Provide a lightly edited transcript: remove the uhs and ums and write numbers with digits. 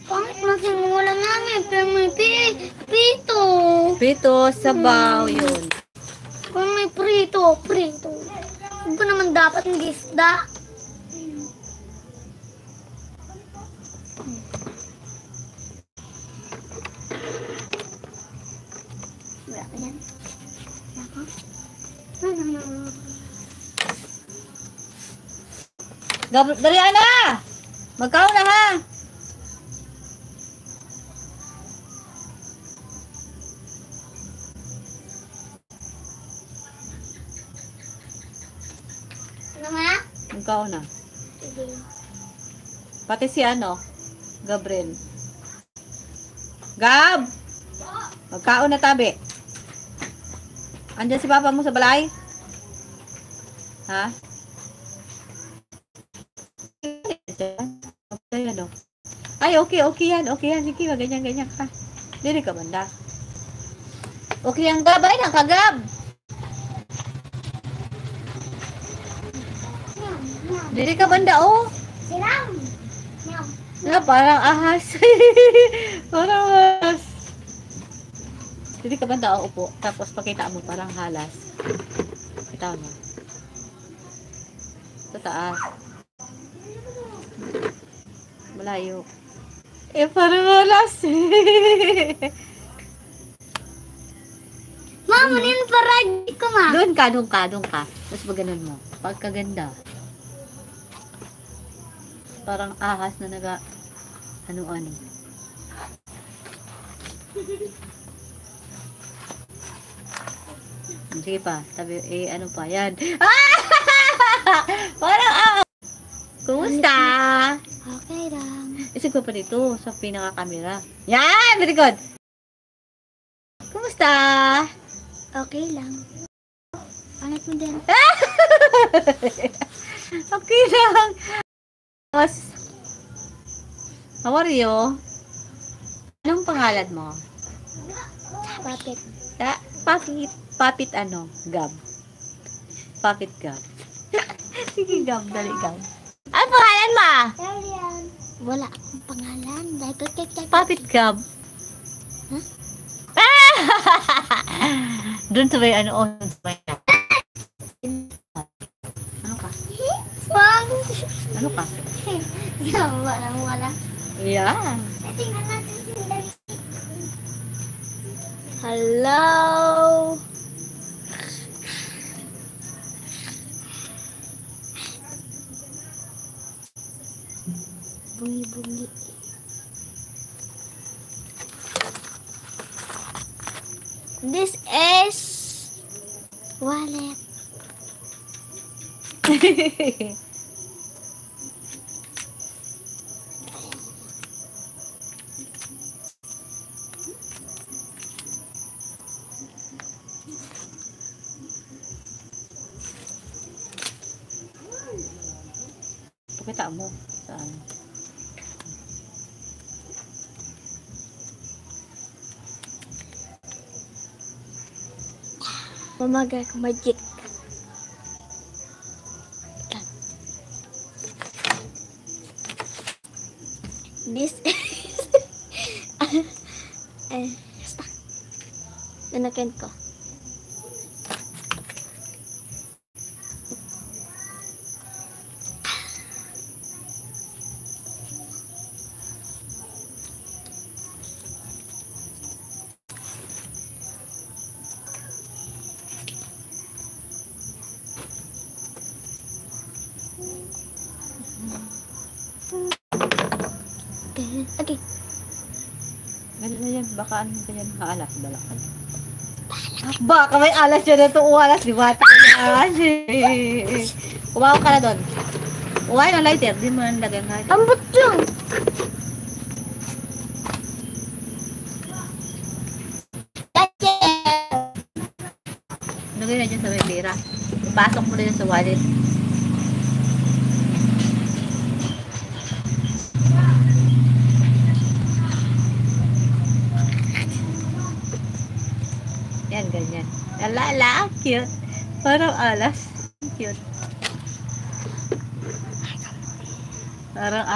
Pangit masimula namin, pero may prito. Prito, sabaw, yun. Kung may prito. Hindi ko naman dapat ng isda. Wala ka yan. Dali, Ana! Magkaon na, ha? Ano nga? Magkaon na. Sige. Pati si Gabriel. Gab! Magkaon na, tabi. Andyan si papa mo sa balay? Ha? Ay, okay yan. Sige, ganyan ka. Dili ka banda. Okay ang Gab, ay nang kagab. Dili ka banda, oh. Siram! Na, parang ahas. Parang ahas. Dili ka banda, oh, upo. Tapos pakita mo, parang halas. Kita mo. Sa taas. Malayo. Parang halas. Mama, nil parag ko, ma. Doon ka. Mas maganon mo. Pagkaganda. Parang ahas na ano. Sige pa. Tabi, ano pa. Yan. Parang ahas. Kumusta? Okay lang. Isig ko pa dito sa pinaka-camera. Yan! Very good! Kumusta? Okay lang. Anak mo din. Okay lang. How are you? Anong pangalan mo? Papit. Papit Gab. Papit Gab. Sige Gab, dali Gab. Ano pangalan mo? Elian. Wala akong pangalan. Papit Gab. Huh? Doon sa may ano ka? Wag. Ano ka? Wala. Yeah. Tingnan natin sila. Hello. Bungi. This is wallet. Pakita mo. Saan? Mamaga ko magic. This is basta. Nanakin ko. Okay. Ganun na yan. Baka ano ka yan? Maalas. Balakan. Baka may alas yan. Ito uwalas. Di ba? Kumawa ka na doon. Uway ng lighter. Di mo nang lagyan lighter. Ambot yun. Lagay na dyan sa may pera. Ipasok mo na dyan sa wallet. Yan, ganyan. Alala, cute. Parang alas. Cute. Parang